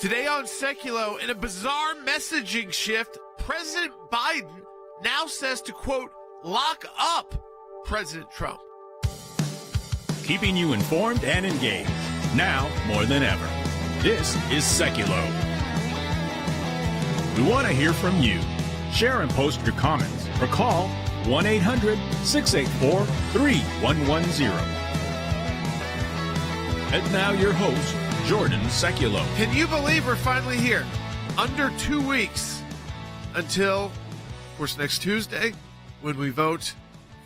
Today on Sekulow, in a bizarre messaging shift, President Biden now says to, quote, lock up President Trump. Keeping you informed and engaged, now more than ever. This is Sekulow. We want to hear from you. Share and post your comments or call 1-800-684-3110. And now your host, Jordan Sekulow. Can you believe we're finally here? Under 2 weeks until, of course, next Tuesday when we vote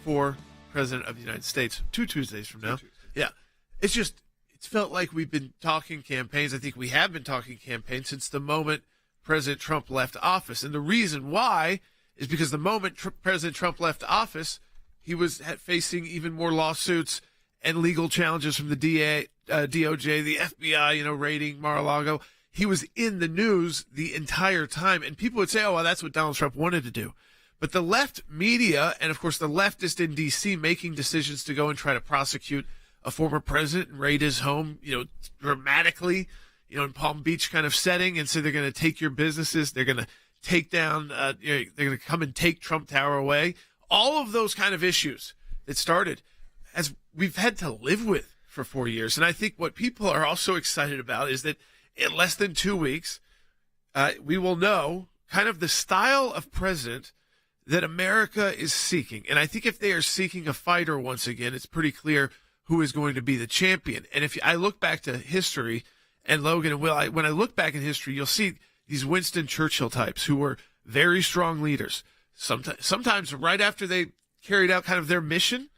for President of the United States. 2 Tuesdays from now. Yeah. It's felt like we've been talking campaigns. I think we have been talking campaigns since the moment President Trump left office. And the reason why is because the moment President Trump left office, he was facing even more lawsuits and legal challenges from the DOJ, the FBI, raiding Mar-a-Lago. He was in the news the entire time. And people would say, oh, well, that's what Donald Trump wanted to do. But the left media and, of course, the leftists in D.C. making decisions to go and try to prosecute a former president and raid his home, dramatically, in Palm Beach kind of setting, and say they're going to take your businesses. They're going to take down, they're going to come and take Trump Tower away. All of those kind of issues that started as we've had to live with for 4 years. And I think what people are also excited about is that in less than 2 weeks, we will know kind of the style of president that America is seeking. And I think if they are seeking a fighter once again, it's pretty clear who is going to be the champion. And if I look back to history, and Logan and Will, when I look back in history, you'll see these Winston Churchill types who were very strong leaders. Sometimes right after they carried out kind of their mission,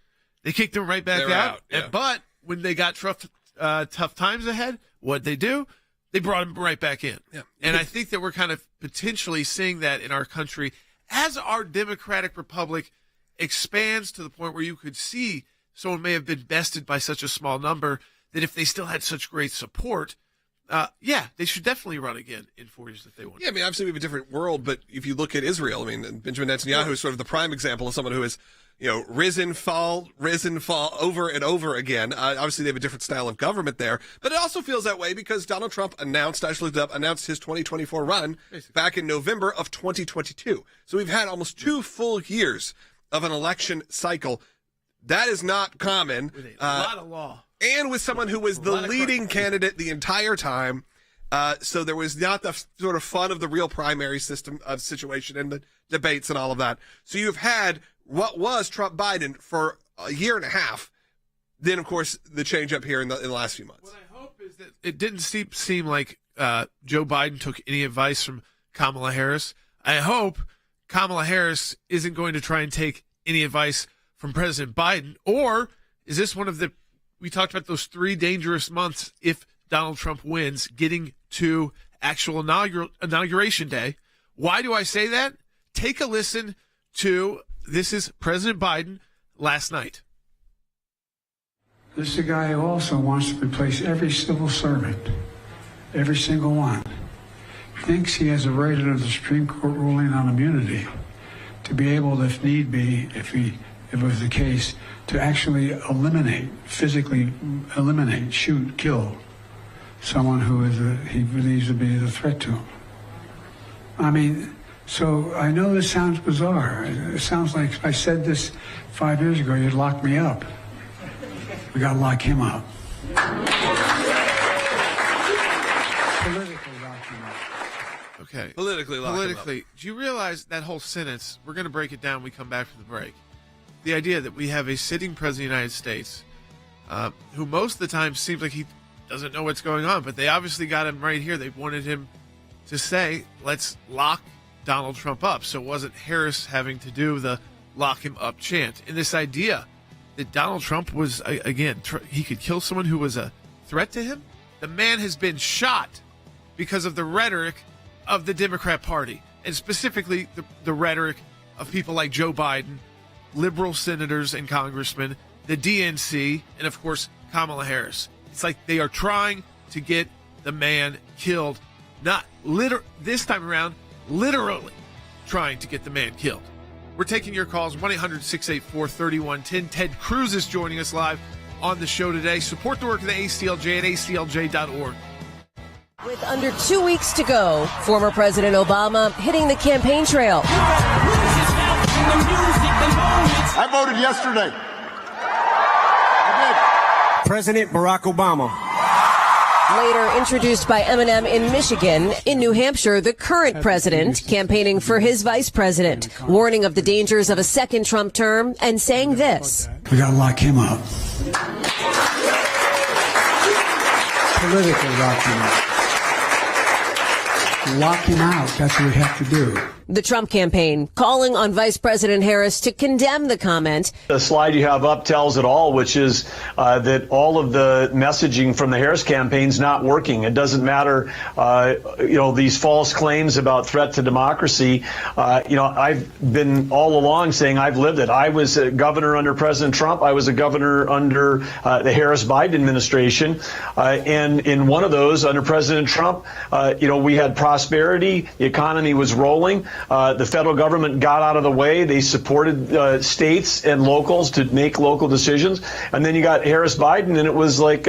they kicked them right back out. Yeah. But when they got tough times ahead, what'd they do? They brought them right back in. Yeah. And I think that we're kind of potentially seeing that in our country as our democratic republic expands to the point where you could see someone may have been bested by such a small number that if they still had such great support, they should definitely run again in 4 years if they want. Yeah, I mean, obviously we have a different world, but if you look at Israel, I mean, Benjamin Netanyahu is sort of the prime example of someone who has, risen, fall over and over again. Obviously, they have a different style of government there, but it also feels that way because Donald Trump announced his 2024 run back in November of 2022. So we've had almost 2 full years of an election cycle. That is not common. With a lot of law. And with someone who was the leading candidate the entire time. So there was not the sort of fun of the real primary situation and the debates and all of that. So you've had what was Trump Biden for a year and a half. Then, of course, the change up here in the last few months. What I hope is that it didn't seem like Joe Biden took any advice from Kamala Harris. I hope Kamala Harris isn't going to try and take any advice from President Biden. Or is this one of we talked about those 3 dangerous months if Donald Trump wins, getting to actual inauguration day. Why do I say that? Take a listen to, this is President Biden last night. This is a guy who also wants to replace every civil servant, every single one. Thinks he has a right under the Supreme Court ruling on immunity to be able to, if need be, if it was the case, to actually physically eliminate, shoot, kill someone who he believes to be a threat to him. I mean, so I know this sounds bizarre. It sounds like if I said this 5 years ago, you'd lock me up. We got to lock him up. Politically lock him up. Okay. Politically. Do you realize that whole sentence, we're going to break it down when we come back from the break. The idea that we have a sitting president of the United States who most of the time seems like he doesn't know what's going on, but they obviously got him right here. They wanted him to say, let's lock Donald Trump up. So it wasn't Harris having to do the lock him up chant. And this idea that Donald Trump was, again, he could kill someone who was a threat to him. The man has been shot because of the rhetoric of the Democrat Party, and specifically the rhetoric of people like Joe Biden, liberal senators and congressmen, the DNC, and of course, Kamala Harris. It's like they are trying to get the man killed. Not this time around, literally trying to get the man killed. We're taking your calls, 1-800-684-3110. Ted Cruz is joining us live on the show today. Support the work of the ACLJ at aclj.org. With under 2 weeks to go, former President Obama hitting the campaign trail. I voted yesterday. I did. President Barack Obama. Later introduced by Eminem in Michigan. In New Hampshire, the current president campaigning for his vice president, warning of the dangers of a second Trump term and saying this. We got to lock him up. Politically lock him up. Lock him out. That's what we have to do. The Trump campaign calling on Vice President Harris to condemn the comment. The slide you have up tells it all, which is that all of the messaging from the Harris campaign is not working. It doesn't matter, these false claims about threat to democracy. I've been all along saying I've lived it. I was a governor under President Trump. I was a governor under the Harris-Biden administration. And in one of those, under President Trump, we had prosperity. The economy was rolling. The federal government got out of the way. They supported states and locals to make local decisions. And then you got Harris-Biden, and it was like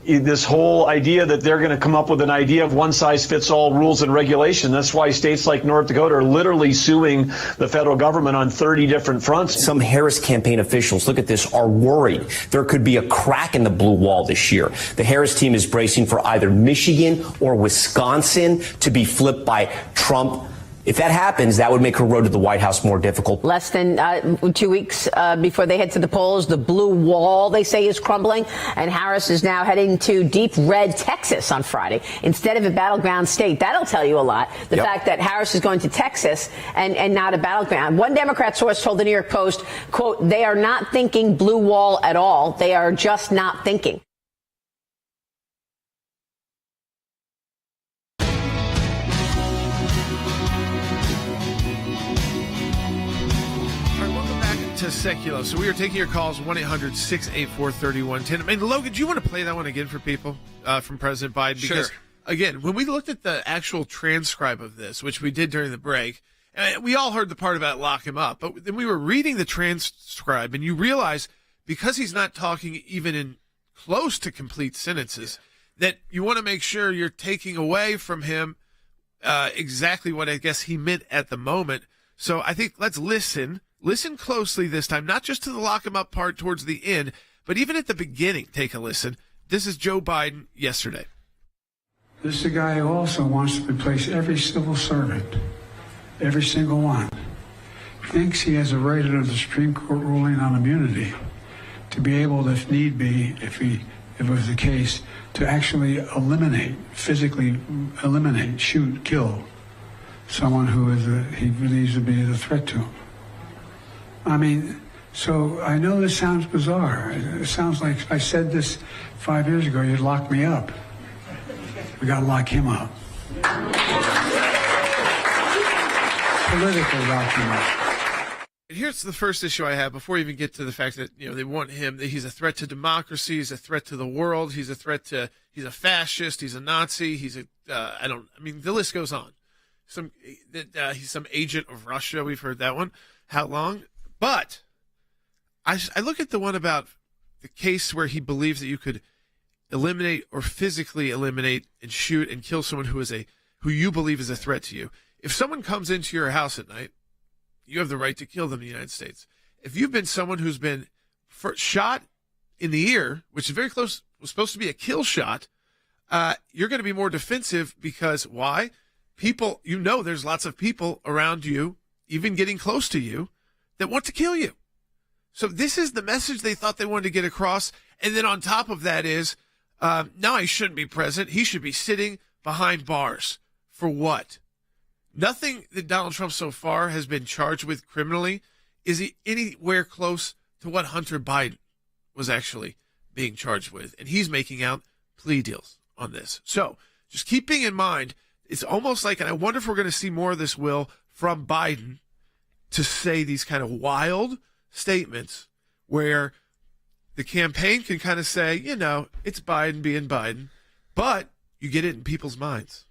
this whole idea that they're going to come up with an idea of one-size-fits-all rules and regulation. That's why states like North Dakota are literally suing the federal government on 30 different fronts. Some Harris campaign officials, look at this, are worried there could be a crack in the blue wall this year. The Harris team is bracing for either Michigan or Wisconsin to be flipped by Trump. If that happens, that would make her road to the White House more difficult. Less than 2 weeks before they head to the polls, the blue wall, they say, is crumbling. And Harris is now heading to deep red Texas on Friday instead of a battleground state. That'll tell you a lot. The fact that Harris is going to Texas and not a battleground. One Democrat source told the New York Post, quote, they are not thinking blue wall at all. They are just not thinking. To Sekulow. So we are taking your calls, 1-800-684-3110. I mean, Logan, do you want to play that one again for people from President Biden? Because, again, when we looked at the actual transcribe of this, which we did during the break, we all heard the part about lock him up. But then we were reading the transcribe, and you realize because he's not talking even in close to complete sentences, that you want to make sure you're taking away from him exactly what I guess he meant at the moment. So I think let's listen. Listen closely this time, not just to the lock him up part towards the end, but even at the beginning, take a listen. This is Joe Biden yesterday. This is a guy who also wants to replace every civil servant, every single one. Thinks he has a right under the Supreme Court ruling on immunity to be able to, if need be, if it was the case, to actually physically eliminate, shoot, kill someone who he believes to be a threat to him. I mean, so I know this sounds bizarre. It sounds like if I said this 5 years ago, you'd lock me up. We got to lock him up. Politically lock him up. Here's the first issue I have before we even get to the fact that, they want him, that he's a threat to democracy, he's a threat to the world, he's a fascist, he's a Nazi, the list goes on. He's some agent of Russia. We've heard that one. How long? But I look at the one about the case where he believes that you could eliminate or physically eliminate and shoot and kill someone who you believe is a threat to you. If someone comes into your house at night, you have the right to kill them in the United States. If you've been someone who's been shot in the ear, which is very close, was supposed to be a kill shot, you're going to be more defensive because why? People, there's lots of people around you, even getting close to you, that want to kill you. So this is the message they thought they wanted to get across. And then on top of that is, now he shouldn't be president. He should be sitting behind bars. For what? Nothing that Donald Trump so far has been charged with criminally is he anywhere close to what Hunter Biden was actually being charged with. And he's making out plea deals on this. So just keeping in mind, it's almost like, and I wonder if we're going to see more of this, Will, from Biden, to say these kind of wild statements where the campaign can kind of say, it's Biden being Biden, but you get it in people's minds.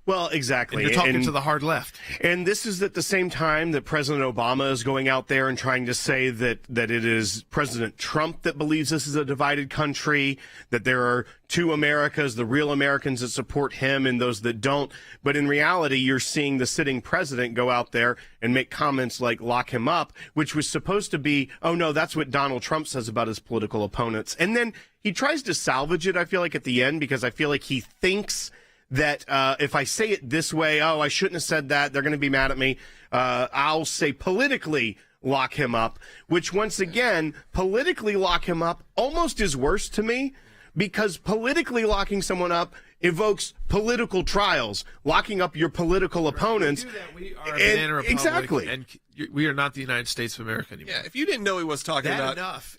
Well, exactly. And you're talking to the hard left. And this is at the same time that President Obama is going out there and trying to say that it is President Trump that believes this is a divided country, that there are two Americas, the real Americans that support him and those that don't. But in reality, you're seeing the sitting president go out there and make comments like lock him up, which was supposed to be, oh, no, that's what Donald Trump says about his political opponents. And then he tries to salvage it, I feel like, at the end, because I feel like he thinks that if I say it this way, oh, I shouldn't have said that, they're going to be mad at me. I'll say politically lock him up, which once again, politically lock him up almost is worse to me, because politically locking someone up evokes political trials, locking up your political opponents. We are a banana republic, exactly. And we are not the United States of America anymore. Yeah, if you didn't know he was talking that about enough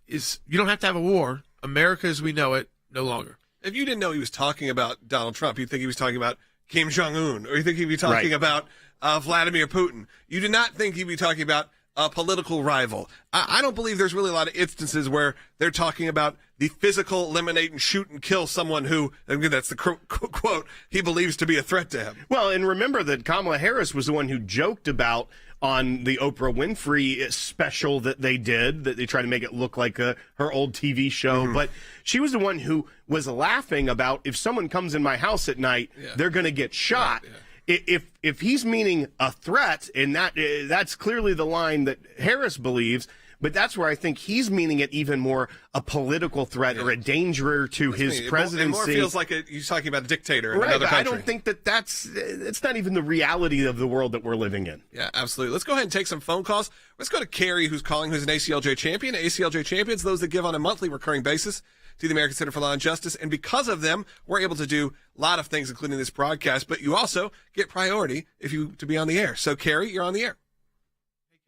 is you don't have to have a war. America as we know it, no longer. If you didn't know he was talking about Donald Trump, you'd think he was talking about Kim Jong-un, or you think he'd be talking about Vladimir Putin. You do not think he'd be talking about a political rival. I don't believe there's really a lot of instances where they're talking about the physical eliminate and shoot and kill someone who, again, that's the quote, he believes to be a threat to him. Well, and remember that Kamala Harris was the one who joked about on the Oprah Winfrey special that they did, that they tried to make it look like her old TV show. But she was the one who was laughing about, if someone comes in my house at night, they're going to get shot. If he's meaning a threat, and that's clearly the line that Harris believes, but that's where I think he's meaning it even more a political threat or a danger to his presidency. It more feels like he's talking about a dictator in another country. I don't think it's not even the reality of the world that we're living in. Yeah, absolutely. Let's go ahead and take some phone calls. Let's go to Carrie, who's calling, who's an ACLJ champion. ACLJ champions, those that give on a monthly recurring basis to the American Center for Law and Justice. And because of them, we're able to do a lot of things, including this broadcast. But you also get priority to be on the air. So, Carrie, you're on the air.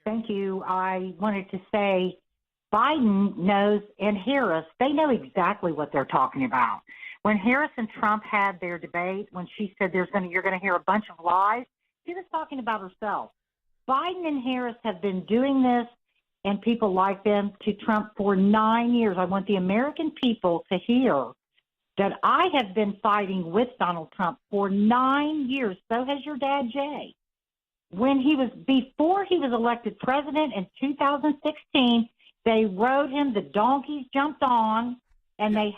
Thank you. I wanted to say Biden knows, and Harris, they know exactly what they're talking about. When Harris and Trump had their debate, when she said you're going to hear a bunch of lies, she was talking about herself. Biden and Harris have been doing this, and people like them, to Trump for 9 years. I want the American people to hear that I have been fighting with Donald Trump for 9 years. So has your dad, Jay. Before he was elected president in 2016, they rode him, the donkeys jumped on, and they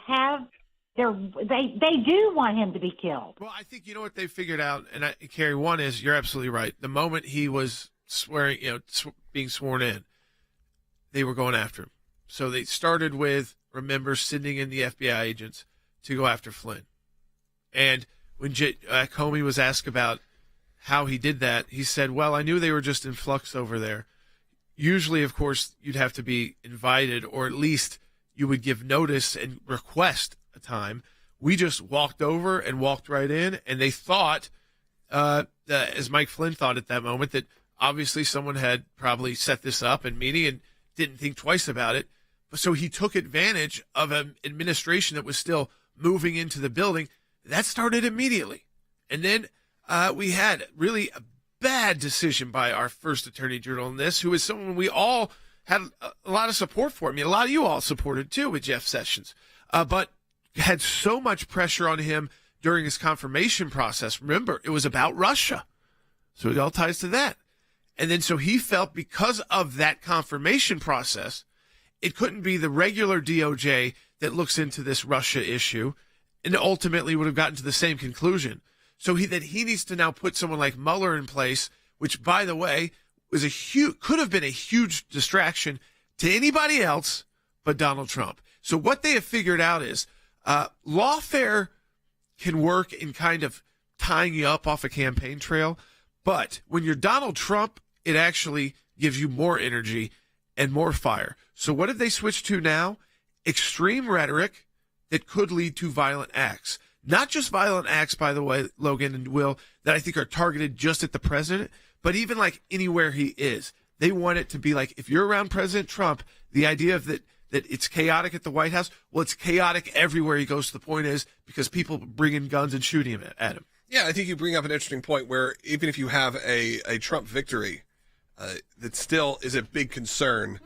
do want him to be killed. Well, I think you know what they figured out, and Carrie, one is you're absolutely right. The moment he was swearing, being sworn in, they were going after him. So they started with, remember, sending in the FBI agents to go after Flynn. And when Comey was asked about how he did that, he said, well, I knew they were just in flux over there. Usually, of course, you'd have to be invited, or at least you would give notice and request a time. We just walked over and walked right in, and they thought, as Mike Flynn thought at that moment, that obviously someone had probably set this up in meeting and didn't think twice about it. So he took advantage of an administration that was still moving into the building. That started immediately. And then we had really a bad decision by our first attorney general in this, who is someone we all had a lot of support for. I mean, a lot of you all supported too with Jeff Sessions, but had so much pressure on him during his confirmation process. Remember, it was about Russia. So it all ties to that. And then so he felt because of that confirmation process, it couldn't be the regular DOJ that looks into this Russia issue and ultimately would have gotten to the same conclusion. So he needs to now put someone like Mueller in place, which, by the way, was could have been a huge distraction to anybody else but Donald Trump. So what they have figured out is lawfare can work in kind of tying you up off a campaign trail, but when you're Donald Trump, it actually gives you more energy and more fire. So what did they switch to now? Extreme rhetoric that could lead to violent acts. Not just violent acts, by the way, Logan and Will, that I think are targeted just at the president, but even like anywhere he is. They want it to be like, if you're around President Trump, the idea of that it's chaotic at the White House, well, it's chaotic everywhere he goes. The point is because people bring in guns and shooting him at him. Yeah, I think you bring up an interesting point where even if you have a Trump victory, that still is a big concern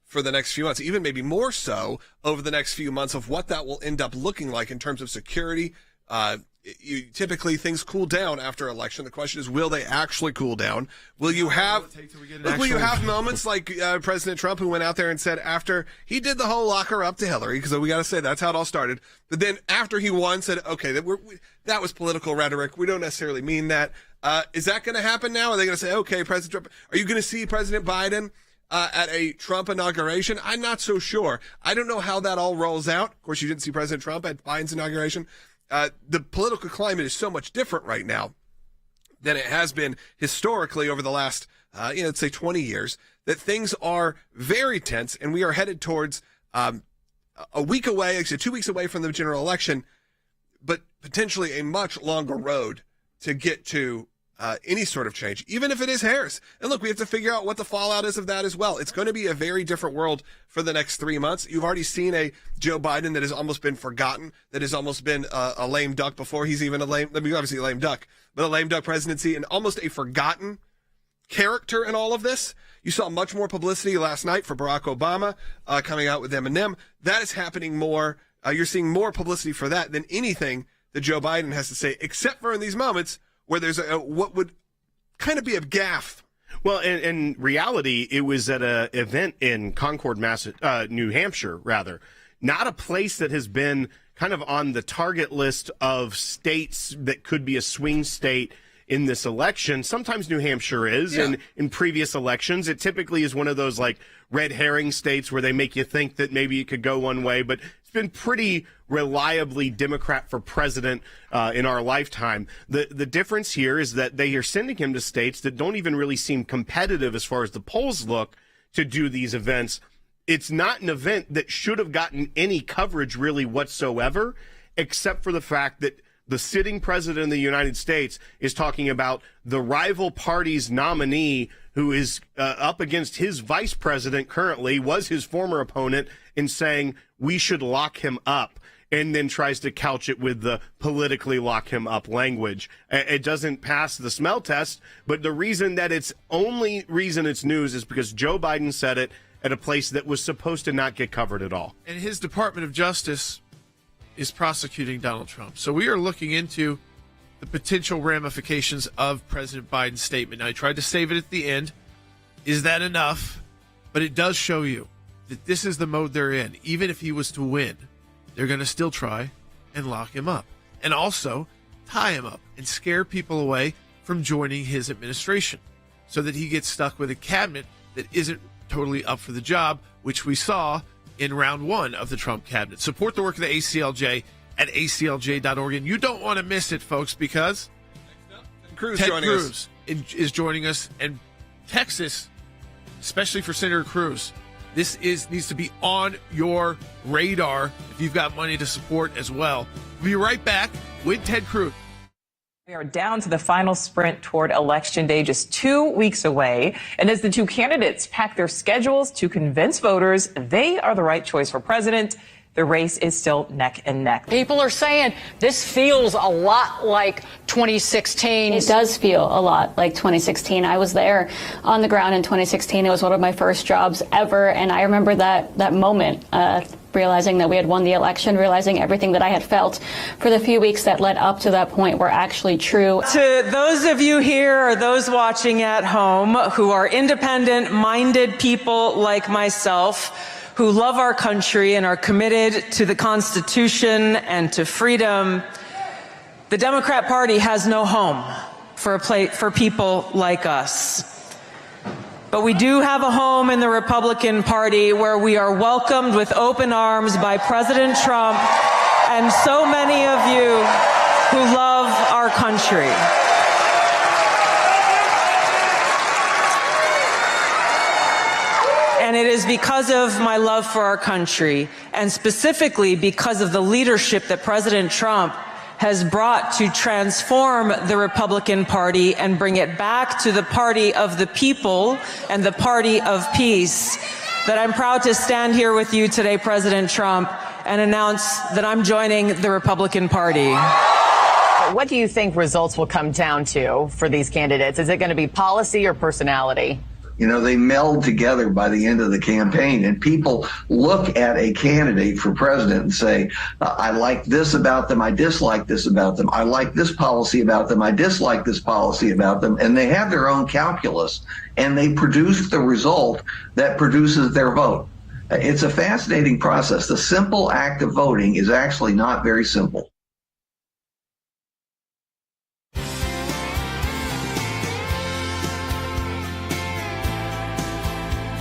for the next few months, even maybe more so over the next few months of what that will end up looking like in terms of security, typically things cool down after election. The question is, will they actually cool down? Will you have moments like President Trump, who went out there and said after he did the whole lock her up to Hillary, because we got to say that's how it all started. But then after he won, said, okay, that was political rhetoric. We don't necessarily mean that. Is that going to happen now? Are they going to say, okay, President Trump, are you going to see President Biden at a Trump inauguration? I'm not so sure. I don't know how that all rolls out. Of course, you didn't see President Trump at Biden's inauguration. The political climate is so much different right now than it has been historically over the last, let's say 20 years, that things are very tense, and we are headed towards a week away, actually 2 weeks away from the general election, but potentially a much longer road to get to any sort of change, even if it is Harris. And look, we have to figure out what the fallout is of that as well. It's going to be a very different world for the next 3 months. You've already seen a Joe Biden that has almost been forgotten, that has almost been a lame duck before he's even obviously a lame duck, but a lame duck presidency, and almost a forgotten character in all of this. You saw much more publicity last night for Barack Obama coming out with Eminem. That is happening more. You're seeing more publicity for that than anything that Joe Biden has to say, except for in these moments where there's what would kind of be a gaffe. Well, in reality, it was at an event in Concord, New Hampshire, rather. Not a place that has been kind of on the target list of states that could be a swing state in this election. Sometimes New Hampshire is, and in previous elections, it typically is one of those like red herring states where they make you think that maybe it could go one way, but it's been pretty reliably Democrat for president in our lifetime. The difference here is that they are sending him to states that don't even really seem competitive as far as the polls look to do these events. It's not an event that should have gotten any coverage really whatsoever, except for the fact that the sitting president of the United States is talking about the rival party's nominee who is up against his vice president currently, was his former opponent, in saying we should lock him up, and then tries to couch it with the politically lock him up language. It doesn't pass the smell test, but the reason that it's news is because Joe Biden said it at a place that was supposed to not get covered at all. And his Department of Justice is prosecuting Donald Trump. So we are looking into the potential ramifications of President Biden's statement. Now, I tried to save it at the end. Is that enough? But it does show you that this is the mode they're in. Even if he was to win, they're going to still try and lock him up, and also tie him up and scare people away from joining his administration so that he gets stuck with a cabinet that isn't totally up for the job, which we saw in round one of the Trump cabinet. Support the work of the ACLJ at aclj.org. And you don't want to miss it, folks, because Ted Cruz is joining us. And Texas, especially for Senator Cruz, this needs to be on your radar if you've got money to support as well. We'll be right back with Ted Cruz. We are down to the final sprint toward Election Day, just 2 weeks away. And as the two candidates pack their schedules to convince voters they are the right choice for president, the race is still neck and neck. People are saying this feels a lot like 2016. It does feel a lot like 2016. I was there on the ground in 2016. It was one of my first jobs ever. And I remember that moment, realizing that we had won the election, realizing everything that I had felt for the few weeks that led up to that point were actually true. To those of you here or those watching at home who are independent-minded people like myself, who love our country and are committed to the Constitution and to freedom, the Democrat Party has no home for people like us. But we do have a home in the Republican Party where we are welcomed with open arms by President Trump and so many of you who love our country. And it is because of my love for our country, and specifically because of the leadership that President Trump has brought to transform the Republican Party and bring it back to the party of the people and the party of peace, that I'm proud to stand here with you today, President Trump, and announce that I'm joining the Republican Party. What do you think results will come down to for these candidates? Is it going to be policy or personality? You know, they meld together by the end of the campaign, and people look at a candidate for president and say, I like this about them, I dislike this about them, I like this policy about them, I dislike this policy about them, and they have their own calculus, and they produce the result that produces their vote. It's a fascinating process. The simple act of voting is actually not very simple.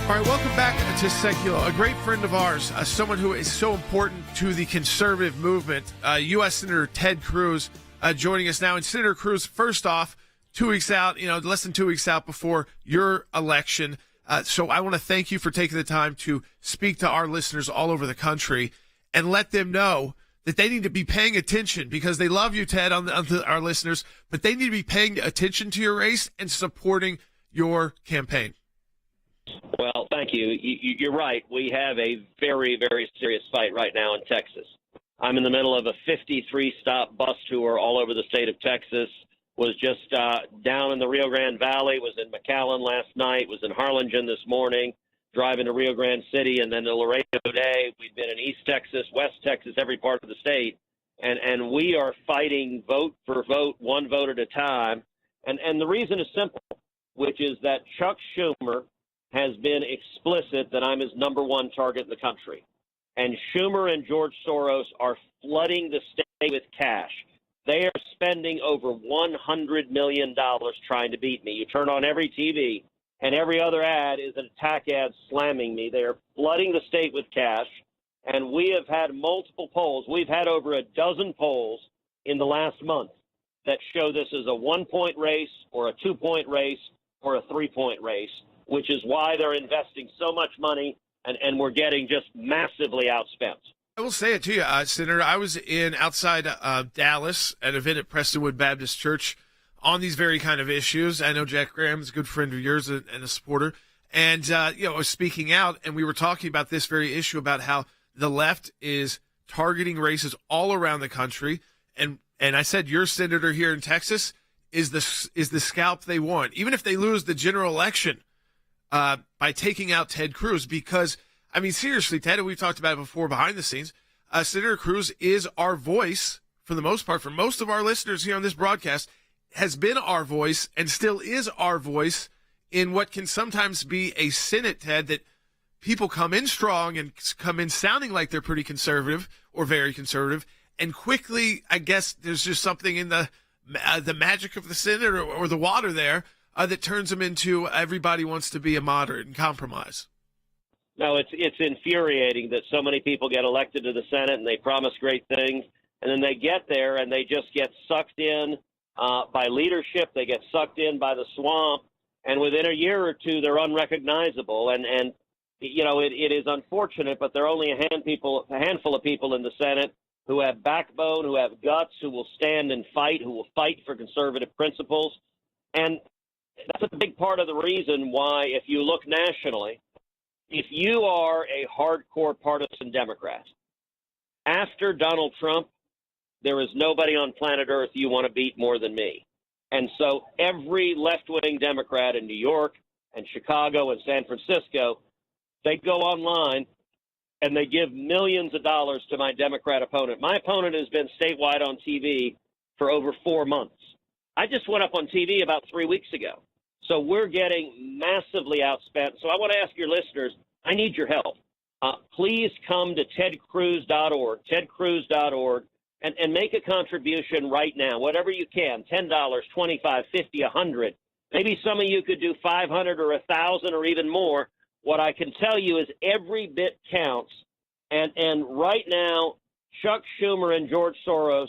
All right, welcome back to Sekulow, a great friend of ours, someone who is so important to the conservative movement, U.S. Senator Ted Cruz, joining us now. And Senator Cruz, first off, 2 weeks out, less than 2 weeks out before your election. So I want to thank you for taking the time to speak to our listeners all over the country and let them know that they need to be paying attention, because they love you, Ted, on our listeners, but they need to be paying attention to your race and supporting your campaign. Well, thank you. You're right. We have a very, very serious fight right now in Texas. I'm in the middle of a 53-stop bus tour all over the state of Texas. Was just down in the Rio Grande Valley, was in McAllen last night, was in Harlingen this morning, driving to Rio Grande City, and then to Laredo today. We've been in East Texas, West Texas, every part of the state. And we are fighting vote for vote, one vote at a time. And the reason is simple, which is that Chuck Schumer has been explicit that I'm his number one target in the country. And Schumer and George Soros are flooding the state with cash. They are spending over $100 million trying to beat me. You turn on every TV, and every other ad is an attack ad slamming me. They are flooding the state with cash, and we have had multiple polls. We've had over a dozen polls in the last month that show this as a 1-point race or a 2-point race or a 3-point race, which is why they're investing so much money, and we're getting just massively outspent. I will say it to you, Senator. I was outside Dallas at an event at Prestonwood Baptist Church on these very kind of issues. I know Jack Graham is a good friend of yours and a supporter. And, I was speaking out, and we were talking about this very issue about how the left is targeting races all around the country. And I said, your senator here in Texas is the scalp they want, even if they lose the general election, by taking out Ted Cruz, because I mean, seriously, Ted, we've talked about it before behind the scenes. Senator Cruz is our voice for the most part. For most of our listeners here on this broadcast, has been our voice and still is our voice in what can sometimes be a Senate, Ted, that people come in strong and come in sounding like they're pretty conservative or very conservative. And quickly, I guess there's just something in the magic of the Senate or the water there that turns them into everybody wants to be a moderate and compromise. No, it's infuriating that so many people get elected to the Senate and they promise great things, and then they get there and they just get sucked in by leadership. They get sucked in by the swamp, and within a year or two, they're unrecognizable. And it is unfortunate, but there are only a handful of people in the Senate who have backbone, who have guts, who will stand and fight, who will fight for conservative principles. And that's a big part of the reason why, if you look nationally, if you are a hardcore partisan Democrat, after Donald Trump, there is nobody on planet Earth you want to beat more than me. And so every left-wing Democrat in New York and Chicago and San Francisco, they go online and they give millions of dollars to my Democrat opponent. My opponent has been statewide on TV for over 4 months. I just went up on TV about 3 weeks ago. So we're getting massively outspent. So I want to ask your listeners, I need your help. Please come to tedcruz.org, tedcruz.org, and make a contribution right now, whatever you can, $10, $25, $50, $100. Maybe some of you could do $500 or $1,000 or even more. What I can tell you is every bit counts. And right now, Chuck Schumer and George Soros,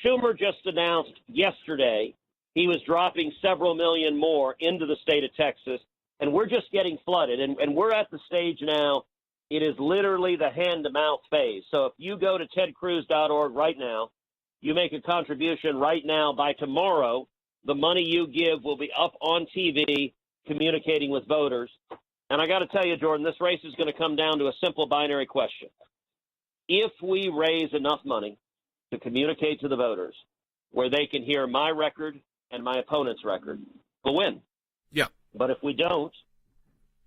Schumer just announced yesterday he was dropping several million more into the state of Texas, and we're just getting flooded. And we're at the stage now, it is literally the hand-to-mouth phase. So if you go to tedcruz.org right now, you make a contribution right now, by tomorrow, the money you give will be up on TV communicating with voters. And I got to tell you, Jordan, this race is going to come down to a simple binary question. If we raise enough money to communicate to the voters where they can hear my record and my opponent's record, we'll win. Yeah. But if we don't,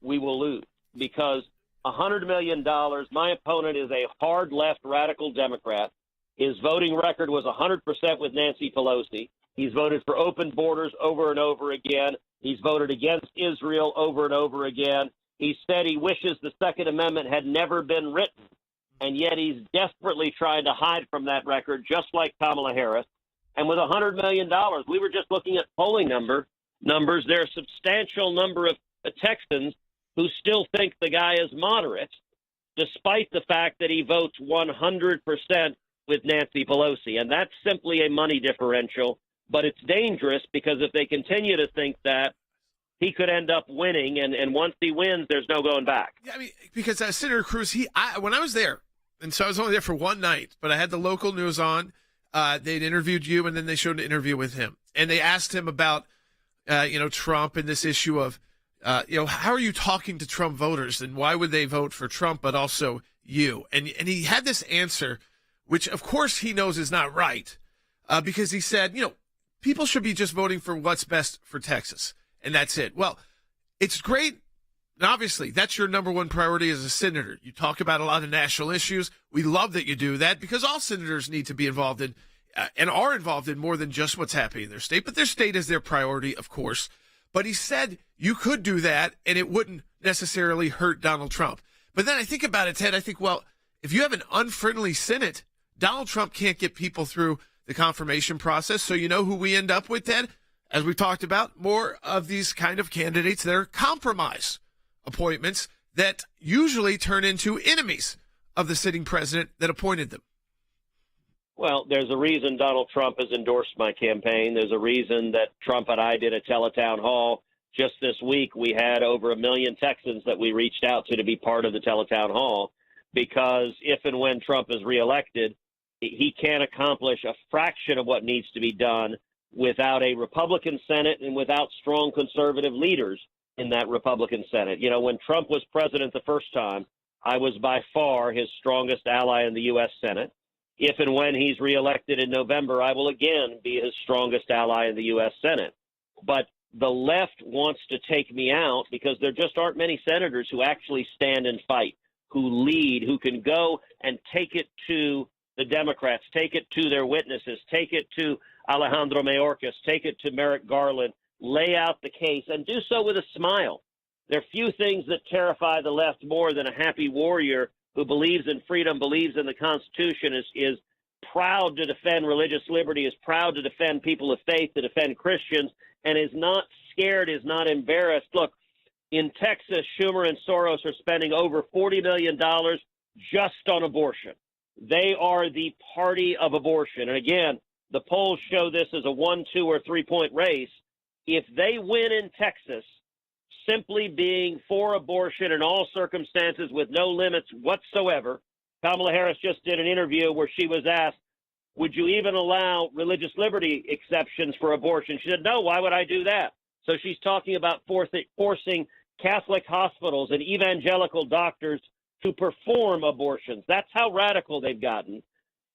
we will lose, because $100 million, my opponent is a hard left radical Democrat. His voting record was 100% with Nancy Pelosi. He's voted for open borders over and over again. He's voted against Israel over and over again. He said he wishes the Second Amendment had never been written, and yet he's desperately trying to hide from that record, just like Kamala Harris. And with $100 million, we were just looking at polling numbers. There are a substantial number of Texans who still think the guy is moderate, despite the fact that he votes 100% with Nancy Pelosi. And that's simply a money differential. But it's dangerous, because if they continue to think that, he could end up winning. And once he wins, there's no going back. Yeah, I mean, because Senator Cruz, when I was there, and so I was only there for one night, but I had the local news on. They'd interviewed you, and then they showed an interview with him. And they asked him about, Trump and this issue of, how are you talking to Trump voters, and why would they vote for Trump, but also you? And he had this answer, which, of course, he knows is not right, because he said, people should be just voting for what's best for Texas, and that's it. Well, it's great. And obviously, that's your number one priority as a senator. You talk about a lot of national issues. We love that you do that, because all senators need to be involved in and are involved in more than just what's happening in their state. But their state is their priority, of course. But he said you could do that, and it wouldn't necessarily hurt Donald Trump. But then I think about it, Ted. I think, well, if you have an unfriendly Senate, Donald Trump can't get people through the confirmation process. So you know who we end up with, Ted? As we talked about, more of these kind of candidates that are compromise appointments that usually turn into enemies of the sitting president that appointed them. Well, there's a reason Donald Trump has endorsed my campaign. There's a reason that Trump and I did a teletown hall. Just this week, we had over 1 million Texans that we reached out to be part of the teletown hall, because if and when Trump is reelected, he can't accomplish a fraction of what needs to be done without a Republican Senate and without strong conservative leaders in that Republican Senate. When Trump was president the first time, I was by far his strongest ally in the U.S. Senate. If and when he's reelected in November, I will again be his strongest ally in the U.S. Senate. But the left wants to take me out because there just aren't many senators who actually stand and fight, who lead, who can go and take it to the Democrats, take it to their witnesses, take it to Alejandro Mayorkas, take it to Merrick Garland, lay out the case, and do so with a smile. There are few things that terrify the left more than a happy warrior who believes in freedom, believes in the Constitution, is proud to defend religious liberty, is proud to defend people of faith, to defend Christians, and is not scared, is not embarrassed. Look, in Texas, Schumer and Soros are spending over $40 million just on abortion. They are the party of abortion. And again, the polls show this as a 1, 2, or 3-point race. If they win in Texas, simply being for abortion in all circumstances with no limits whatsoever, Kamala Harris just did an interview where she was asked, would you even allow religious liberty exceptions for abortion? She said, no, why would I do that? So she's talking about forcing Catholic hospitals and evangelical doctors to perform abortions. That's how radical they've gotten.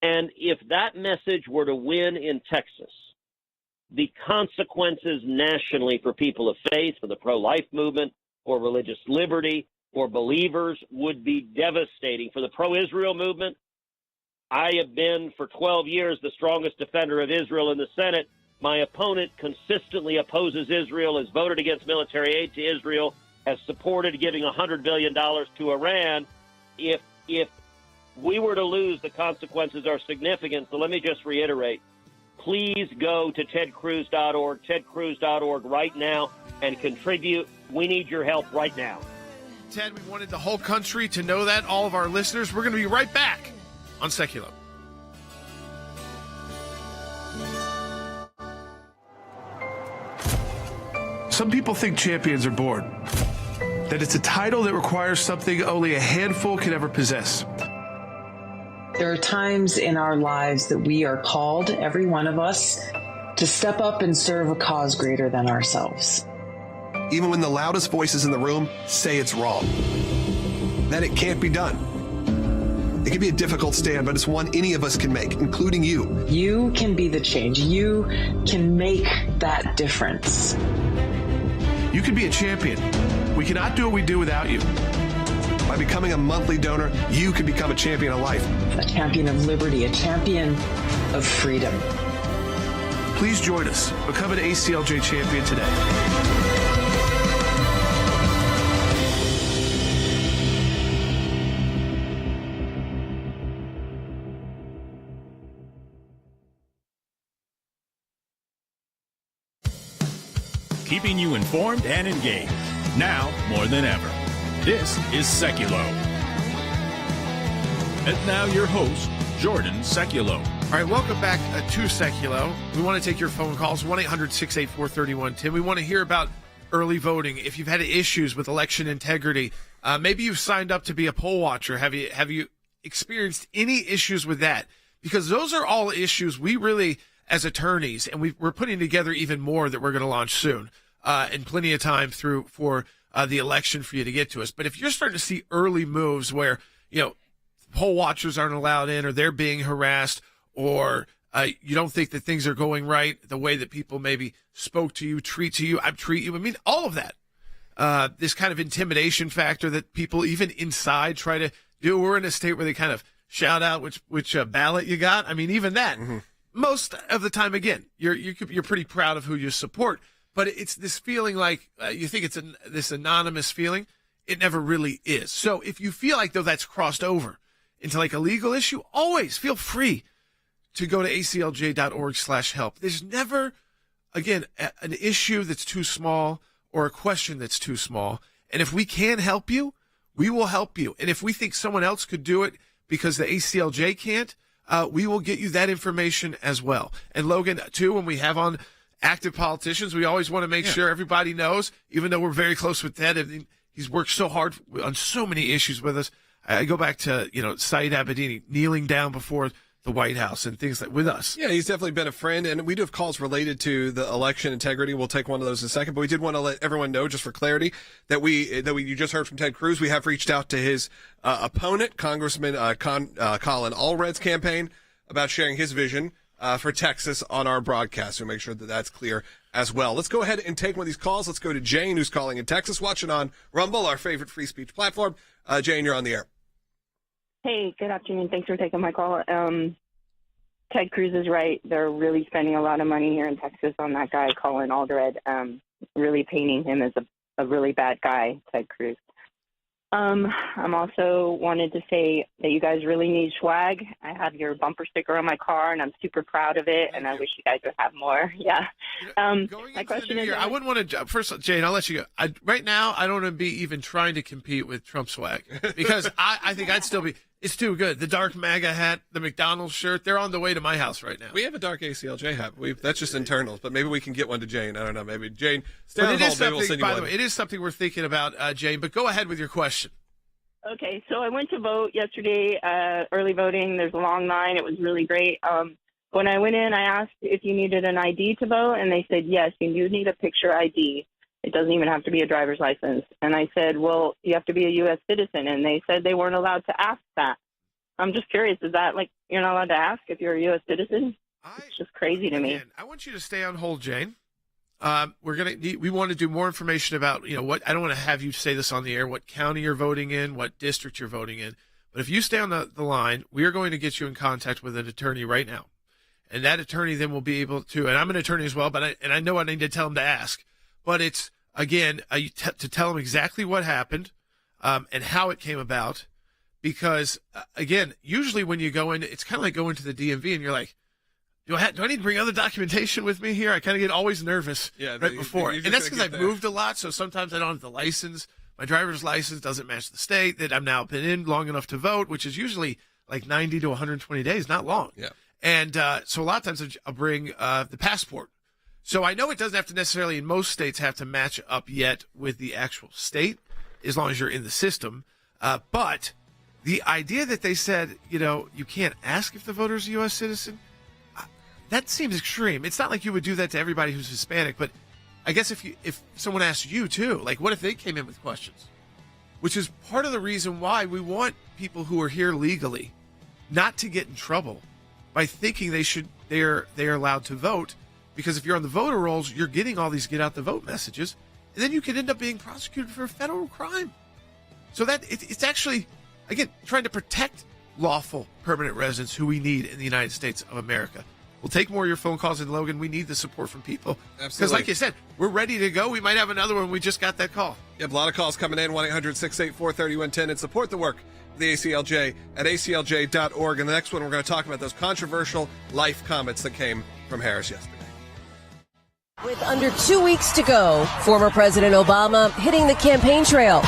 And if that message were to win in Texas, the consequences nationally for people of faith, for the pro-life movement, for religious liberty, for believers would be devastating. For the pro-Israel movement, I have been for 12 years the strongest defender of Israel in the Senate. My opponent consistently opposes Israel, has voted against military aid to Israel, has supported giving $100 billion to Iran. If we were to lose, the consequences are significant. So let me just reiterate. Please go to tedcruz.org, tedcruz.org right now and contribute. We need your help right now. Ted, we wanted the whole country to know that, all of our listeners. We're going to be right back on Sekulow. Some people think champions are bored, that it's a title that requires something only a handful can ever possess. There are times in our lives that we are called, every one of us, to step up and serve a cause greater than ourselves. Even when the loudest voices in the room say it's wrong, that it can't be done. It can be a difficult stand, but it's one any of us can make, including you. You can be the change. You can make that difference. You can be a champion We cannot do what we do without you. By becoming a monthly donor, you can become a champion of life. A champion of liberty, a champion of freedom. Please join us. Become an ACLJ champion today. Keeping you informed and engaged. Now more than ever. This is Sekulow. And now your host, Jordan Sekulow. All right, welcome back to Sekulow. We want to take your phone calls, 1-800-684-3110. We want to hear about early voting. If you've had issues with election integrity, maybe you've signed up to be a poll watcher. Have you experienced any issues with that? Because those are all issues we really, as attorneys, and we're putting together even more that we're going to launch soon, and plenty of time for the election for you to get to us. But if you're starting to see early moves where, poll watchers aren't allowed in, or they're being harassed, or you don't think that things are going right, the way that people maybe spoke to you, treat you, I mean, all of that. This kind of intimidation factor that people even inside try to do. We're in a state where they kind of shout out which ballot you got. I mean, even that. Mm-hmm. Most of the time, again, you're pretty proud of who you support, but it's this feeling like you think it's this anonymous feeling. It never really is. So if you feel like, though, that's crossed over into like a legal issue, always feel free to go to aclj.org/help. There's never, again, an issue that's too small or a question that's too small. And if we can help you, we will help you. And if we think someone else could do it because the ACLJ can't, we will get you that information as well. And Logan, too, when we have on active politicians, we always want to make sure everybody knows, even though we're very close with Ted, he's worked so hard on so many issues with us. I go back to, Saeed Abedini kneeling down before the White House and things like with us. Yeah, he's definitely been a friend, and we do have calls related to the election integrity. We'll take one of those in a second, but we did want to let everyone know, just for clarity, that you just heard from Ted Cruz. We have reached out to his opponent, Congressman Colin Allred's campaign, about sharing his vision for Texas on our broadcast. So make sure that that's clear as well. Let's go ahead and take one of these calls. Let's go to Jane, who's calling in Texas, watching on Rumble, our favorite free speech platform. Jane, you're on the air. Hey, good afternoon. Thanks for taking my call. Ted Cruz is right. They're really spending a lot of money here in Texas on that guy, Colin Allred, really painting him as a really bad guy, Ted Cruz. I'm also wanted to say that you guys really need swag. I have your bumper sticker on my car, and I'm super proud of it, and I wish you guys would have more. Yeah. My question is, I wouldn't want to. First, Jane, I'll let you go. Right now, I don't want to be even trying to compete with Trump swag because I think I'd still be. It's too good. The dark MAGA hat, the McDonald's shirt, they're on the way to my house right now. We have a dark ACLJ hat. That's just internals, but maybe we can get one to Jane. I don't know. Maybe Jane, stay on hold. Maybe we'll send you one. By the way, it is something we're thinking about, Jane, but go ahead with your question. Okay, so I went to vote yesterday, early voting. There's a long line. It was really great. When I went in, I asked if you needed an ID to vote, and they said, yes, you do need a picture ID. It doesn't even have to be a driver's license. And I said, well, you have to be a U.S. citizen. And they said they weren't allowed to ask that. I'm just curious, is that like you're not allowed to ask if you're a U.S. citizen? It's just crazy to me. I want you to stay on hold, Jane. We want to do more information about, what, I don't want to have you say this on the air, what county you're voting in, what district you're voting in. But if you stay on the line, we are going to get you in contact with an attorney right now. And that attorney then will be able to, and I'm an attorney as well, but I know I need to tell him to ask. But it's, again, to tell him exactly what happened and how it came about. Because, again, usually when you go in, it's kind of like going to the DMV and you're like, do I need to bring other documentation with me here? I kind of get always nervous right before. And that's because I've moved a lot, so sometimes I don't have the license. My driver's license doesn't match the state that I've now been in long enough to vote, which is usually like 90 to 120 days, not long. Yeah. And so a lot of times I'll bring the passport. So I know it doesn't have to necessarily, in most states, have to match up yet with the actual state, as long as you're in the system. But the idea that they said, you can't ask if the voter is a U.S. citizen, that seems extreme. It's not like you would do that to everybody who's Hispanic, but I guess if someone asked you too, like what if they came in with questions? Which is part of the reason why we want people who are here legally not to get in trouble by thinking they're allowed to vote, because if you're on the voter rolls, you're getting all these get out the vote messages, and then you could end up being prosecuted for a federal crime. So that it's actually, again, trying to protect lawful permanent residents who we need in the United States of America. We'll take more of your phone calls, and Logan, we need the support from people. Absolutely. Because like you said, we're ready to go. We might have another one. We just got that call. You have a lot of calls coming in, 1-800-684-3110, and support the work of the ACLJ at aclj.org. And the next one, we're going to talk about those controversial life comments that came from Harris yesterday. With under 2 weeks to go, former President Obama hitting the campaign trail.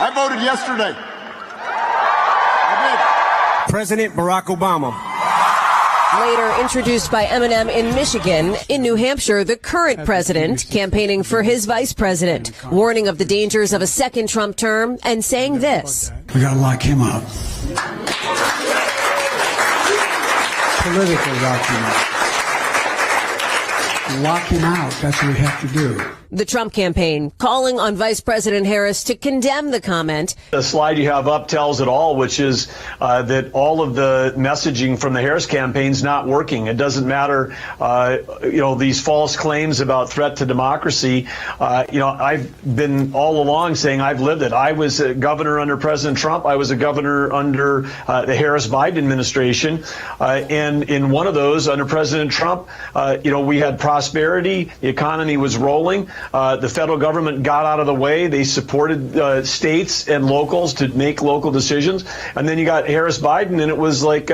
I voted yesterday. I did. President Barack Obama. Later introduced by Eminem in Michigan. In New Hampshire, the current president campaigning for his vice president, warning of the dangers of a second Trump term and saying this. We got to lock him up. Politically lock him up. Lock him out. That's what we have to do. The Trump campaign calling on Vice President Harris to condemn the comment. The slide you have up tells it all, which is that all of the messaging from the Harris campaign is not working. It doesn't matter, these false claims about threat to democracy. I've been all along saying I've lived it. I was a governor under President Trump. I was a governor under the Harris-Biden administration. And in one of those, under President Trump, we had prosperity. The economy was rolling. The federal government got out of the way. They supported states and locals to make local decisions. And then you got Harris-Biden, and it was like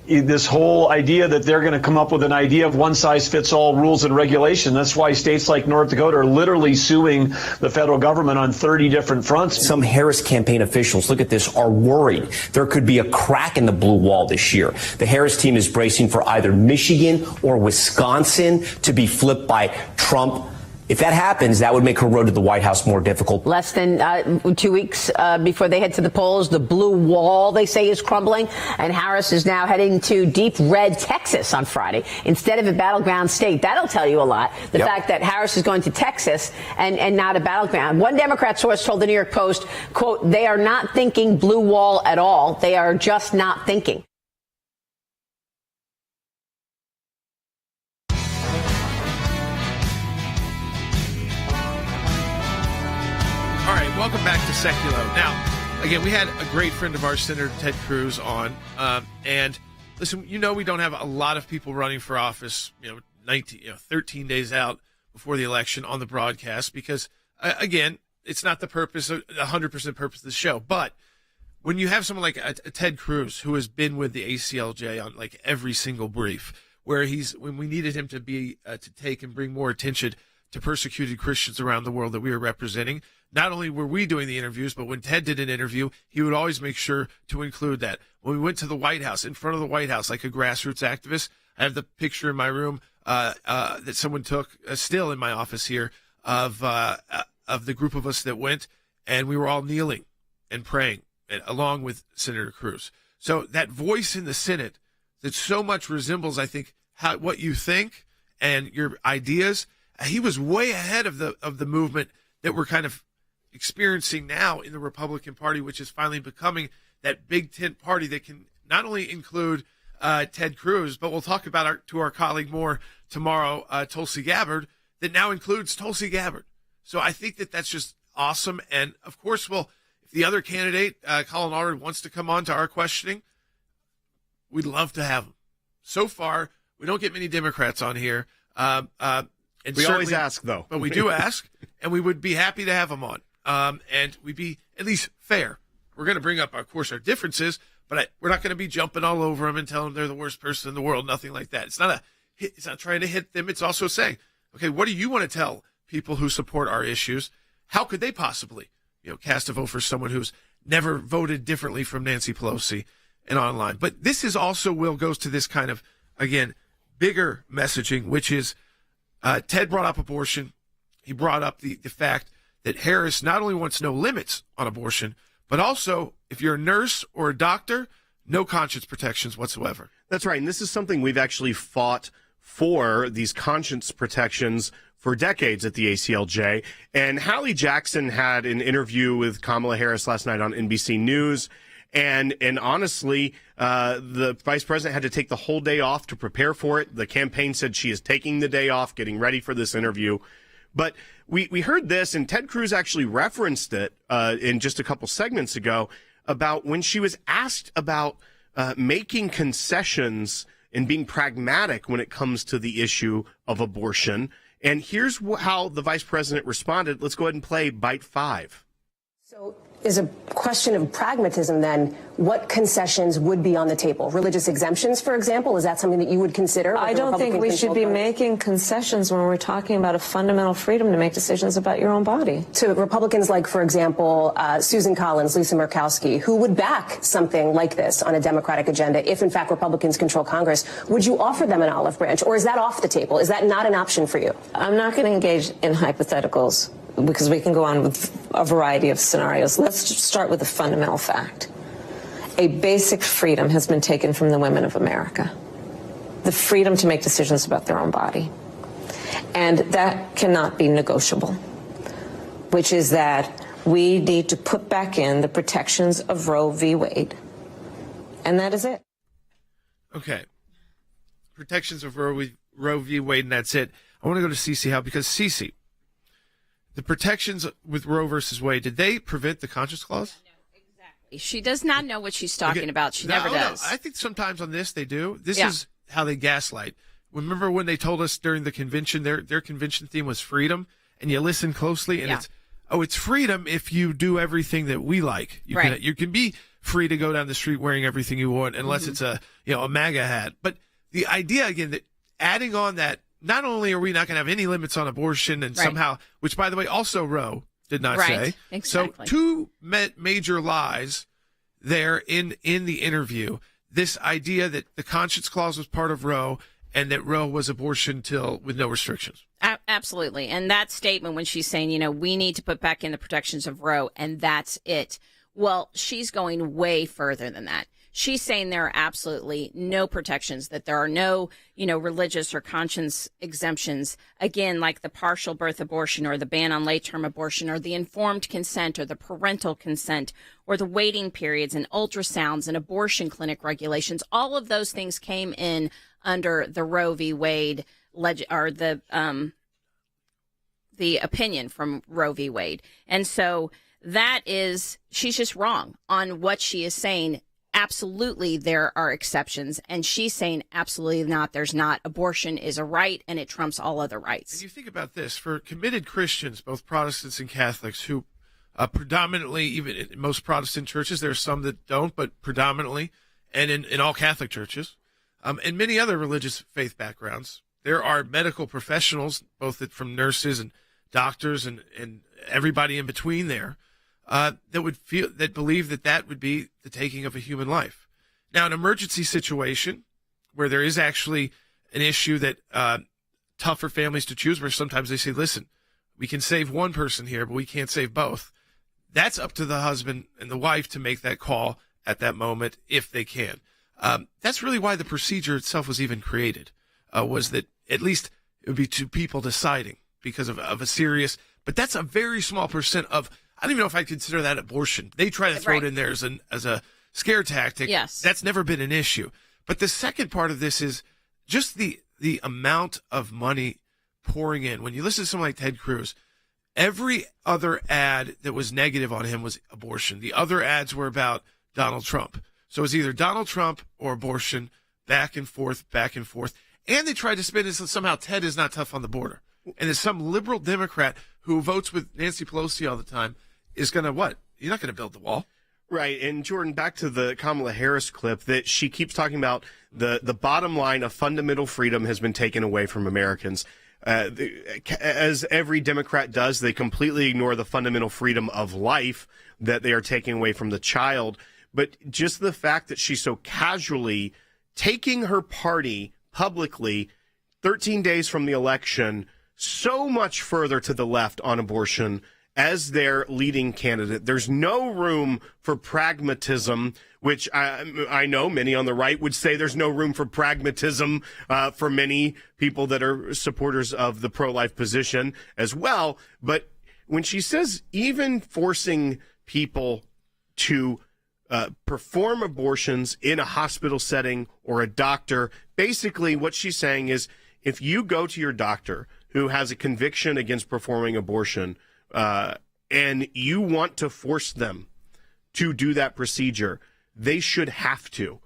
this whole idea that they're going to come up with an idea of one-size-fits-all rules and regulation. That's why states like North Dakota are literally suing the federal government on 30 different fronts. Some Harris campaign officials, look at this, are worried there could be a crack in the blue wall this year. The Harris team is bracing for either Michigan or Wisconsin to be flipped by Trump. If that happens, that would make her road to the White House more difficult. Less than 2 weeks before they head to the polls, the blue wall, they say, is crumbling. And Harris is now heading to deep red Texas on Friday instead of a battleground state. That'll tell you a lot. The fact that Harris is going to Texas and not a battleground. One Democrat source told the New York Post, quote, they are not thinking blue wall at all. They are just not thinking. All right, welcome back to Sekulow. Now, again, we had a great friend of ours, Senator Ted Cruz, on. And listen, we don't have a lot of people running for office, 13 days out before the election on the broadcast because, again, it's not the purpose, 100% purpose of the show. But when you have someone like a Ted Cruz, who has been with the ACLJ on like every single brief, where when we needed him to be to take and bring more attention to persecuted Christians around the world that we were representing. Not only were we doing the interviews, but when Ted did an interview, he would always make sure to include that. When we went to the White House, in front of the White House, like a grassroots activist, I have the picture in my room that someone took, still in my office here, of the group of us that went, and we were all kneeling and praying, along with Senator Cruz. So that voice in the Senate that so much resembles, I think, what you think and your ideas. He was way ahead of the movement that we're kind of experiencing now in the Republican Party, which is finally becoming that big tent party that can not only include Ted Cruz, but we'll talk about to our colleague more tomorrow, Tulsi Gabbard, that now includes Tulsi Gabbard. So I think that's just awesome. And of course, if the other candidate, Colin Allred, wants to come on to our questioning, we'd love to have him. So far, we don't get many Democrats on here. And we always ask, though. But we do ask, and we would be happy to have him on. And we'd be at least fair. We're going to bring up, of course, our differences, but we're not going to be jumping all over them and telling them they're the worst person in the world, nothing like that. It's not trying to hit them. It's also saying, okay, what do you want to tell people who support our issues? How could they possibly, cast a vote for someone who's never voted differently from Nancy Pelosi and online? But this is also, goes to this kind of, again, bigger messaging, which is, Ted brought up abortion. He brought up the fact that Harris not only wants no limits on abortion, but also if you're a nurse or a doctor, no conscience protections whatsoever. That's right. And this is something we've actually fought for, these conscience protections, for decades at the ACLJ. And Hallie Jackson had an interview with Kamala Harris last night on NBC News. And honestly, the vice president had to take the whole day off to prepare for it. The campaign said she is taking the day off, getting ready for this interview. But we heard this, and Ted Cruz actually referenced it in just a couple segments ago about when she was asked about making concessions and being pragmatic when it comes to the issue of abortion. And here's how the vice president responded. Let's go ahead and play bite 5. So is a question of pragmatism then, what concessions would be on the table? Religious exemptions, for example, is that something that you would consider? I don't think we should be making concessions when we're talking about a fundamental freedom to make decisions about your own body. To Republicans like, for example, Susan Collins, Lisa Murkowski, who would back something like this on a Democratic agenda if, in fact, Republicans control Congress, would you offer them an olive branch, or is that off the table? Is that not an option for you? I'm not going to engage in hypotheticals, because we can go on with a variety of scenarios. Let's just start with a fundamental fact. A basic freedom has been taken from the women of America. The freedom to make decisions about their own body. And that cannot be negotiable, which is that we need to put back in the protections of Roe v. Wade. And that is it. Okay. Protections of Roe v. Wade, and that's it. I want to go to Cece Howe, because Cece, the protections with Roe versus Wade, did they prevent the conscience clause? She does not know what she's talking about. She never does. No. I think sometimes on this they do. This is how they gaslight. Remember when they told us during the convention, their convention theme was freedom, and you listen closely, and it's freedom if you do everything that we like. You can be free to go down the street wearing everything you want, unless it's a MAGA hat. But the idea again that adding on that, not only are we not going to have any limits on abortion, and somehow, which by the way, also Roe did not say. Exactly. So two major lies there in the interview. This idea that the conscience clause was part of Roe, and that Roe was abortion with no restrictions. Absolutely. And that statement when she's saying, we need to put back in the protections of Roe, and that's it. Well, she's going way further than that. She's saying there are absolutely no protections, that there are no, religious or conscience exemptions, again, like the partial birth abortion or the ban on late-term abortion or the informed consent or the parental consent or the waiting periods and ultrasounds and abortion clinic regulations. All of those things came in under the Roe v. Wade or the opinion from Roe v. Wade. And so she's just wrong on what she is saying. Absolutely, there are exceptions, and she's saying absolutely not. There's not. Abortion is a right, and it trumps all other rights. And you think about this, for committed Christians, both Protestants and Catholics, who predominantly, even in most Protestant churches, there are some that don't, but predominantly, and in all Catholic churches, and many other religious faith backgrounds, there are medical professionals, both from nurses and doctors and everybody in between there, that believe that would be the taking of a human life. Now, an emergency situation where there is actually an issue that tough for families to choose, where sometimes they say, listen, we can save one person here, but we can't save both. That's up to the husband and the wife to make that call at that moment if they can. That's really why the procedure itself was even created, was that at least it would be two people deciding because of a serious, but that's a very small percent of, I don't even know if I'd consider that abortion. They try to throw it in there as a scare tactic. Yes. That's never been an issue. But the second part of this is just the amount of money pouring in. When you listen to someone like Ted Cruz, every other ad that was negative on him was abortion. The other ads were about Donald Trump. So it's either Donald Trump or abortion, back and forth, back and forth. And they tried to spin it as somehow Ted is not tough on the border. And there's some liberal Democrat who votes with Nancy Pelosi all the time is going to what? You're not going to build the wall. Right. And Jordan, back to the Kamala Harris clip, that she keeps talking about the bottom line of fundamental freedom has been taken away from Americans. As every Democrat does, they completely ignore the fundamental freedom of life that they are taking away from the child. But just the fact that she's so casually taking her party publicly 13 days from the election so much further to the left on abortion as their leading candidate. There's no room for pragmatism, which I know many on the right would say there's no room for pragmatism for many people that are supporters of the pro-life position as well. But when she says even forcing people to perform abortions in a hospital setting or a doctor. Basically, what she's saying is if you go to your doctor who has a conviction against performing abortion and you want to force them to do that procedure, they should have to.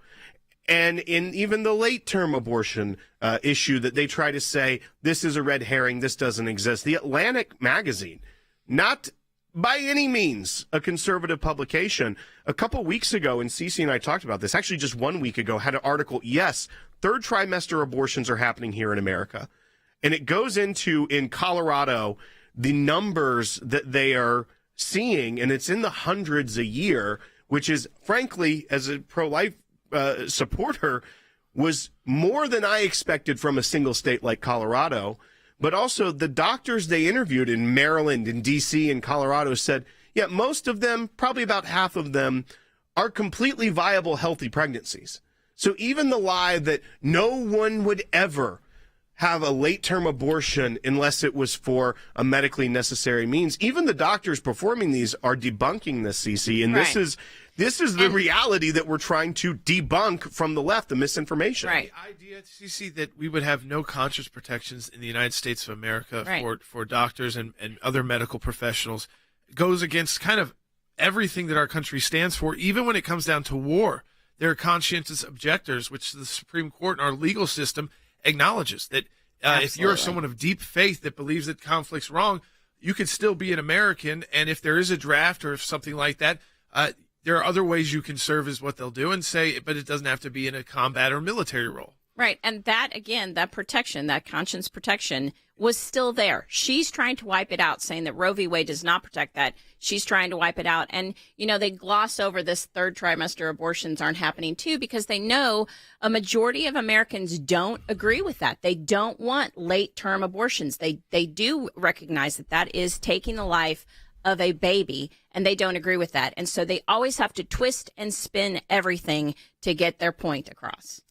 And in even the late-term abortion issue that they try to say, this is a red herring, this doesn't exist. The Atlantic magazine, not by any means a conservative publication, a couple weeks ago, and Cece and I talked about this, actually just 1 week ago, had an article, yes, third trimester abortions are happening here in America. And it goes into, in Colorado, the numbers that they are seeing, and it's in the hundreds a year, which is, frankly, as a pro-life supporter, was more than I expected from a single state like Colorado. But also the doctors they interviewed in Maryland and D.C. and Colorado said, yeah, most of them, probably about half of them, are completely viable, healthy pregnancies. So even the lie that no one would ever have a late-term abortion unless it was for a medically necessary means, even the doctors performing these are debunking this, Cece. And Right. this is the reality that we're trying to debunk from the left, the misinformation. Right. The idea, CC, that we would have no conscience protections in the United States of America Right. for doctors and other medical professionals goes against kind of everything that our country stands for, even when it comes down to war. There are conscientious objectors, which the Supreme Court and our legal system acknowledges that if you're someone of deep faith that believes that conflict's wrong, you can still be an American. And if there is a draft or something like that, there are other ways you can serve, is what they'll do, and say, but it doesn't have to be in a combat or military role. Right. And that, again, that protection, that conscience protection was still there. She's trying to wipe it out, saying that Roe v. Wade does not protect that. She's trying to wipe it out. And, you know, they gloss over this third trimester abortions aren't happening, too, because they know a majority of Americans don't agree with that. They don't want late-term abortions. They do recognize that that is taking the life of a baby, and they don't agree with that. And so they always have to twist and spin everything to get their point across.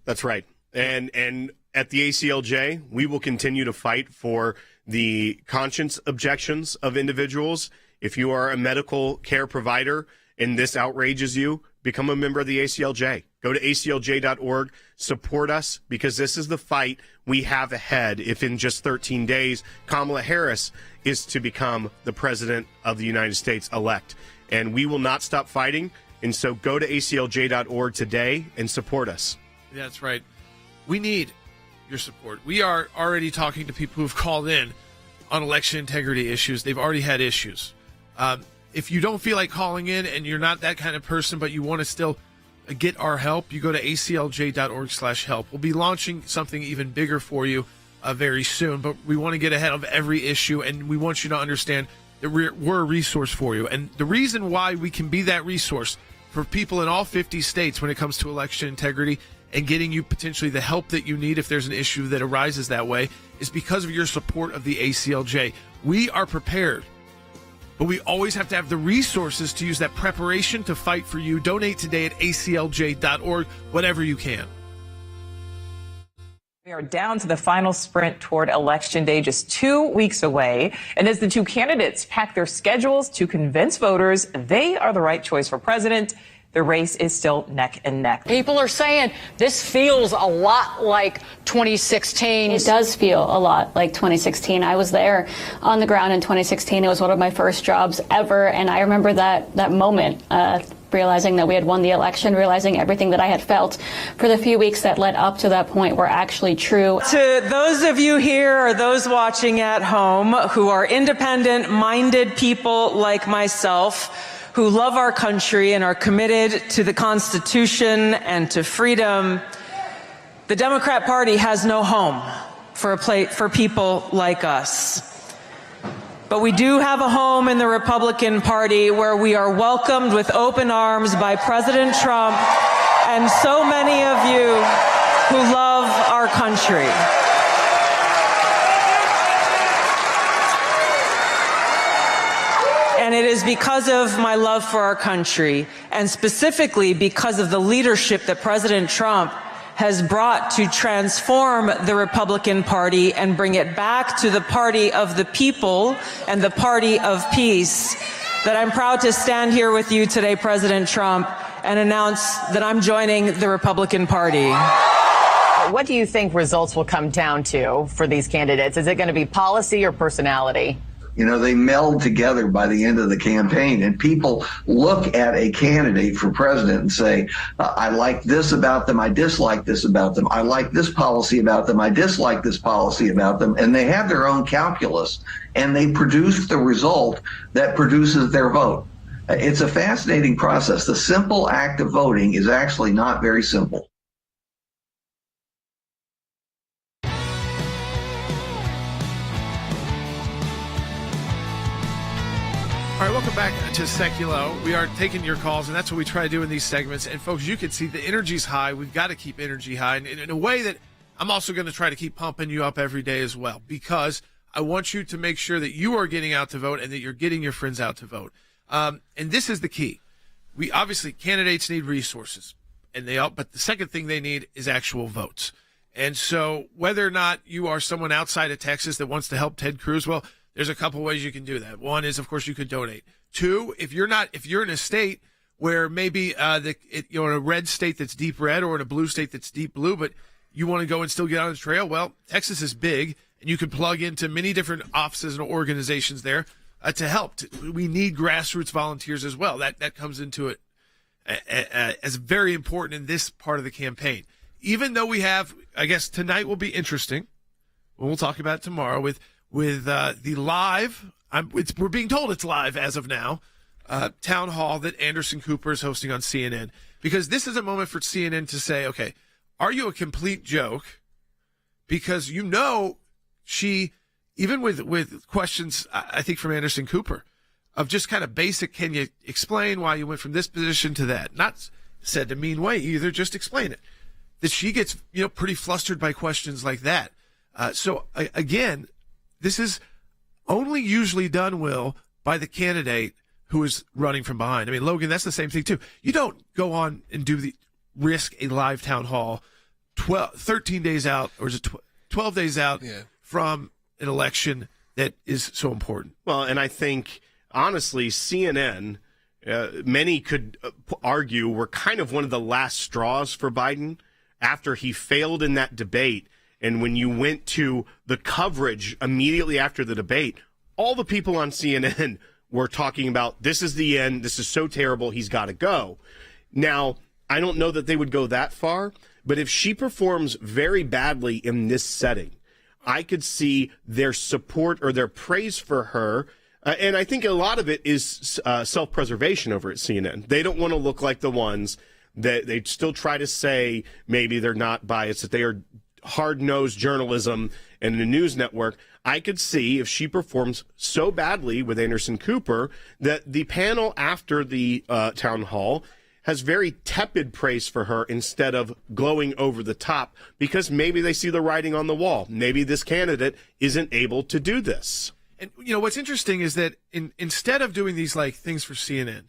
That's right. And at the ACLJ, we will continue to fight for the conscience objections of individuals. If you are a medical care provider and this outrages you, become a member of the ACLJ. Go to aclj.org, support us, because this is the fight we have ahead if in just 13 days Kamala Harris is to become the president of the United States elect. And we will not stop fighting. And so go to aclj.org today and support us. That's right. We need your support. We are already talking to people who've called in on election integrity issues. They've already had issues. If you don't feel like calling in and you're not that kind of person, but you want to still get our help, you go to aclj.org/help. We'll be launching something even bigger for you very soon, but we want to get ahead of every issue, and we want you to understand that we're a resource for you. And the reason why we can be that resource for people in all 50 states when it comes to election integrity and getting you potentially the help that you need if there's an issue that arises that way is because of your support of the ACLJ. We are prepared, but we always have to have the resources to use that preparation to fight for you. Donate today at aclj.org, whatever you can. We are down to the final sprint toward Election Day, just 2 weeks away. And as the two candidates pack their schedules to convince voters they are the right choice for president, the race is still neck and neck. People are saying this feels a lot like 2016. It does feel a lot like 2016. I was there on the ground in 2016. It was one of my first jobs ever. And I remember that moment, realizing that we had won the election, realizing everything that I had felt for the few weeks that led up to that point were actually true. To those of you here or those watching at home who are independent-minded people like myself, who love our country and are committed to the Constitution and to freedom, the Democrat Party has no home for people like us. But we do have a home in the Republican Party where we are welcomed with open arms by President Trump and so many of you who love our country. And it is because of my love for our country, and specifically because of the leadership that President Trump has brought to transform the Republican Party and bring it back to the party of the people and the party of peace, that I'm proud to stand here with you today, President Trump, and announce that I'm joining the Republican Party. What do you think results will come down to for these candidates? Is it going to be policy or personality? You know, they meld together by the end of the campaign, and people look at a candidate for president and say, I like this about them, I dislike this about them, I like this policy about them, I dislike this policy about them, and they have their own calculus, and they produce the result that produces their vote. It's a fascinating process. The simple act of voting is actually not very simple. All right, welcome back to Sekulow. We are taking your calls, and that's what we try to do in these segments. And, folks, you can see the energy's high. We've got to keep energy high. And in a way that I'm also going to try to keep pumping you up every day as well, because I want you to make sure that you are getting out to vote and that you're getting your friends out to vote. And this is the key. We obviously, candidates need resources, but the second thing they need is actual votes. And so whether or not you are someone outside of Texas that wants to help Ted Cruz, well, there's a couple ways you can do that. One is, of course, you could donate. Two, if you're in a state where maybe in a red state that's deep red or in a blue state that's deep blue, but you want to go and still get on the trail, well, Texas is big, and you can plug into many different offices and organizations there to help. We need grassroots volunteers as well. That comes into it as very important in this part of the campaign. Even though we have, I guess tonight will be interesting. We'll talk about it tomorrow with the live, we're being told it's live as of now, town hall that Anderson Cooper is hosting on CNN. Because this is a moment for CNN to say, okay, are you a complete joke? Because she, even with questions, I think from Anderson Cooper, of just kind of basic, can you explain why you went from this position to that? Not said in a mean way either, just explain it. That she gets, pretty flustered by questions like that. So again, this is only usually done, Will, by the candidate who is running from behind. I mean, Logan, that's the same thing, too. You don't go on and risk a live town hall 13 days out, or is it 12 days out from an election that is so important. Well, and I think, honestly, CNN, many could argue, were kind of one of the last straws for Biden after he failed in that debate. And when you went to the coverage immediately after the debate, all the people on CNN were talking about, this is the end, this is so terrible, he's got to go. Now, I don't know that they would go that far, but if she performs very badly in this setting, I could see their support or their praise for her. And I think a lot of it is self-preservation over at CNN. They don't want to look like the ones that they still try to say maybe they're not biased, that they are hard-nosed journalism and a news network. I could see if she performs so badly with Anderson Cooper that the panel after the town hall has very tepid praise for her instead of glowing over the top, because maybe they see the writing on the wall. Maybe this candidate isn't able to do this. And what's interesting is that instead of doing these things for CNN,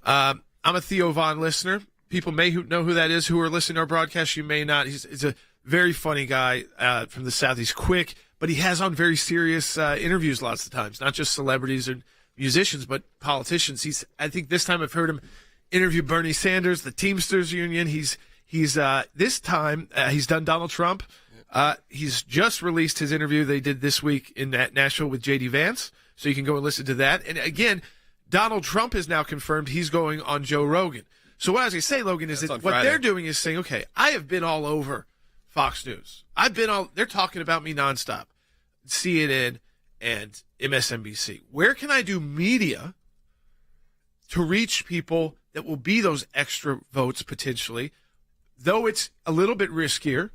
I'm a Theo Von listener. People may know who that is who are listening to our broadcast. You may not. He's a very funny guy from the South. He's quick, but he has on very serious interviews lots of times, not just celebrities and musicians, but politicians. I think this time I've heard him interview Bernie Sanders, the Teamsters Union. He's this time he's done Donald Trump. He's just released his interview they did this week in Nashville with J.D. Vance, so you can go and listen to that. And again, Donald Trump has now confirmed he's going on Joe Rogan. So what I was going to say, Logan, is that what Friday. they're doing is saying, okay, I have been all over Fox News. They're talking about me nonstop. CNN and MSNBC. Where can I do media to reach people that will be those extra votes potentially? Though it's a little bit riskier,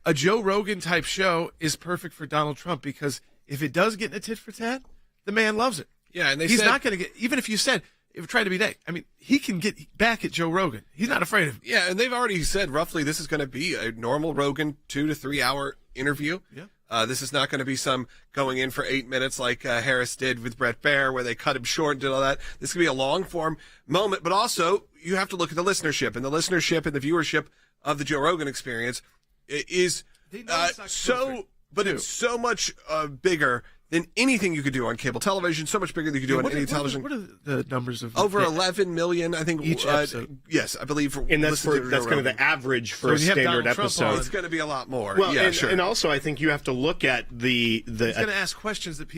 a Joe Rogan type show is perfect for Donald Trump, because if it does get in a tit for tat, the man loves it. Yeah, and he's not going to get, even if you said, if trying to be that, he can get back at Joe Rogan. He's not afraid of him. Yeah, and they've already said roughly this is going to be a normal Rogan 2 to 3 hour interview. Yeah. This is not going to be some going in for 8 minutes like Harris did with Brett Baer, where they cut him short and did all that. This is going to be a long form moment, but also you have to look at the listenership, and the viewership of the Joe Rogan Experience is it's so much bigger than anything you could do on cable television. So much bigger than you could do on any television. What are the numbers of over 11 million? I think each episode. Yes, I believe. And that's kind of the average for a standard episode. It's going to be a lot more. Well, yeah, and also I think you have to look at the. He's going to ask questions that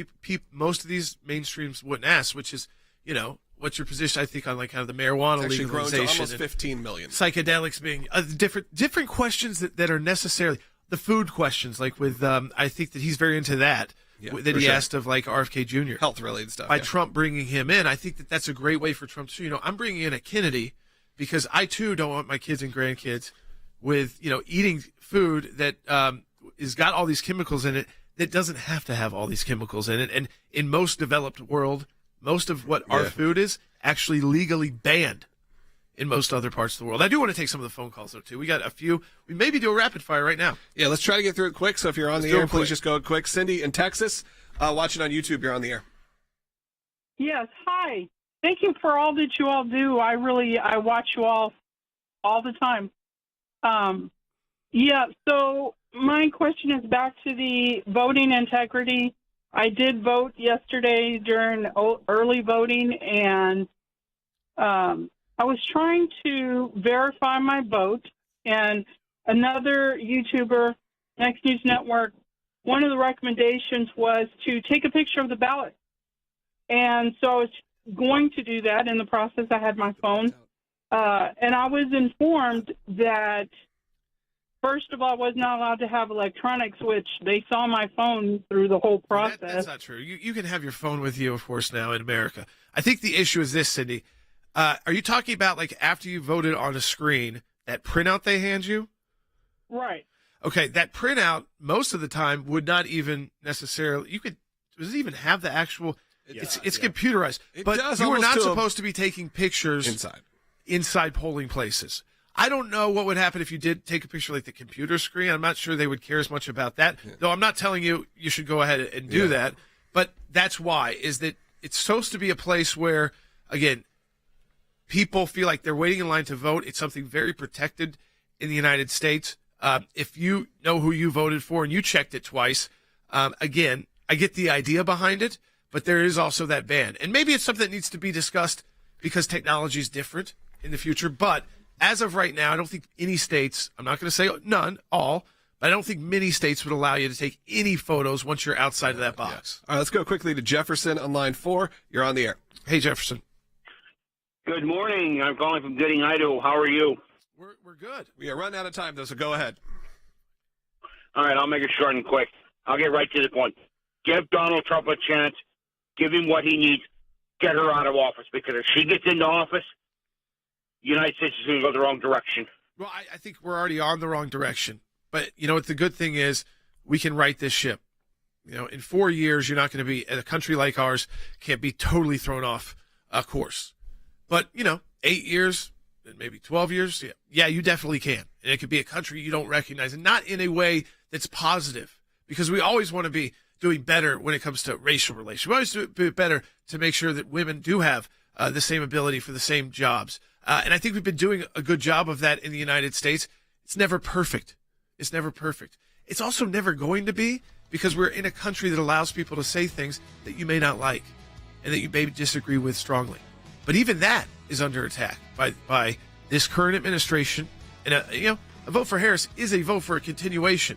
most of these mainstreams wouldn't ask, which is, what's your position? I think on like kind of the marijuana legalization, grown to almost 15 million. Psychedelics being different questions that are necessarily the food questions. Like with I think that he's very into that. Yeah, that he asked of like RFK Jr. Health related stuff. By Trump bringing him in, I think that that's a great way for Trump to, I'm bringing in a Kennedy because I too don't want my kids and grandkids with, eating food that has got all these chemicals in it that doesn't have to have all these chemicals in it. And in most developed world, most of what our food is actually legally banned in most other parts of the world. I do want to take some of the phone calls, though, too. We got a few. We maybe do a rapid fire right now. Yeah, let's try to get through it quick. So if you're on the air, please just go quick. Cindy in Texas, watching on YouTube, you're on the air. Yes, hi. Thank you for all that you all do. I watch you all the time. So my question is back to the voting integrity. I did vote yesterday during early voting, and I was trying to verify my vote, and another YouTuber, Next News Network, one of the recommendations was to take a picture of the ballot. And so I was going to do that. In the process, I had my phone. And I was informed that, first of all, I was not allowed to have electronics, which they saw my phone through the whole process. That's not true. You can have your phone with you, of course, now in America. I think the issue is this, Cindy. Are you talking about like after you voted on a screen, that printout they hand you? Right. Okay, that printout most of the time would not even necessarily. Does it even have the actual? It's computerized, but you are not supposed to be taking pictures inside polling places. I don't know what would happen if you did take a picture like the computer screen. I'm not sure they would care as much about that. Though I'm not telling you should go ahead and do that. But that's why is that it's supposed to be a place where, again, people feel like they're waiting in line to vote. It's something very protected in the United States. If you know who you voted for and you checked it twice, again, I get the idea behind it, but there is also that ban. And maybe it's something that needs to be discussed because technology is different in the future. But as of right now, I don't think any states, I'm not going to say none, all, but I don't think many states would allow you to take any photos once you're outside of that box. All right, let's go quickly to Jefferson on line 4. You're on the air. Hey, Jefferson. Good morning. I'm calling from Gooding, Idaho. How are you? We're good. We are running out of time, though, so go ahead. All right, I'll make it short and quick. I'll get right to the point. Give Donald Trump a chance. Give him what he needs. Get her out of office, because if she gets into office, the United States is going to go the wrong direction. Well, I think we're already on the wrong direction. But, what the good thing is, we can right this ship. In 4 years, you're not going to be, a country like ours can't be totally thrown off course. But, 8 years, maybe 12 years, yeah, you definitely can. And it could be a country you don't recognize, and not in a way that's positive, because we always want to be doing better when it comes to racial relations. We always do better to make sure that women do have the same ability for the same jobs. And I think we've been doing a good job of that in the United States. It's never perfect. It's never perfect. It's also never going to be, because we're in a country that allows people to say things that you may not like and that you may disagree with strongly. But even that is under attack by this current administration. And, a vote for Harris is a vote for a continuation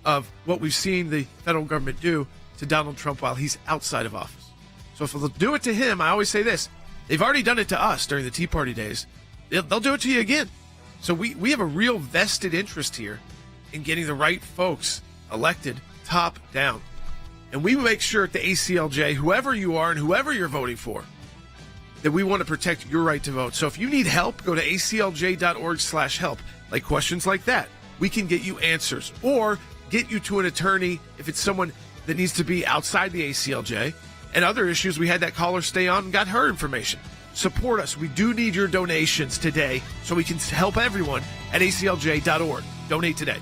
of what we've seen the federal government do to Donald Trump while he's outside of office. So if they'll do it to him, I always say this, they've already done it to us during the Tea Party days. They'll do it to you again. So we have a real vested interest here in getting the right folks elected top down. And we make sure at the ACLJ, whoever you are and whoever you're voting for, that we want to protect your right to vote. So if you need help, go to aclj.org/help. Like questions like that, we can get you answers, or get you to an attorney if it's someone that needs to be outside the ACLJ. And other issues, we had that caller stay on and got her information. Support us. We do need your donations today so we can help everyone at aclj.org. Donate today.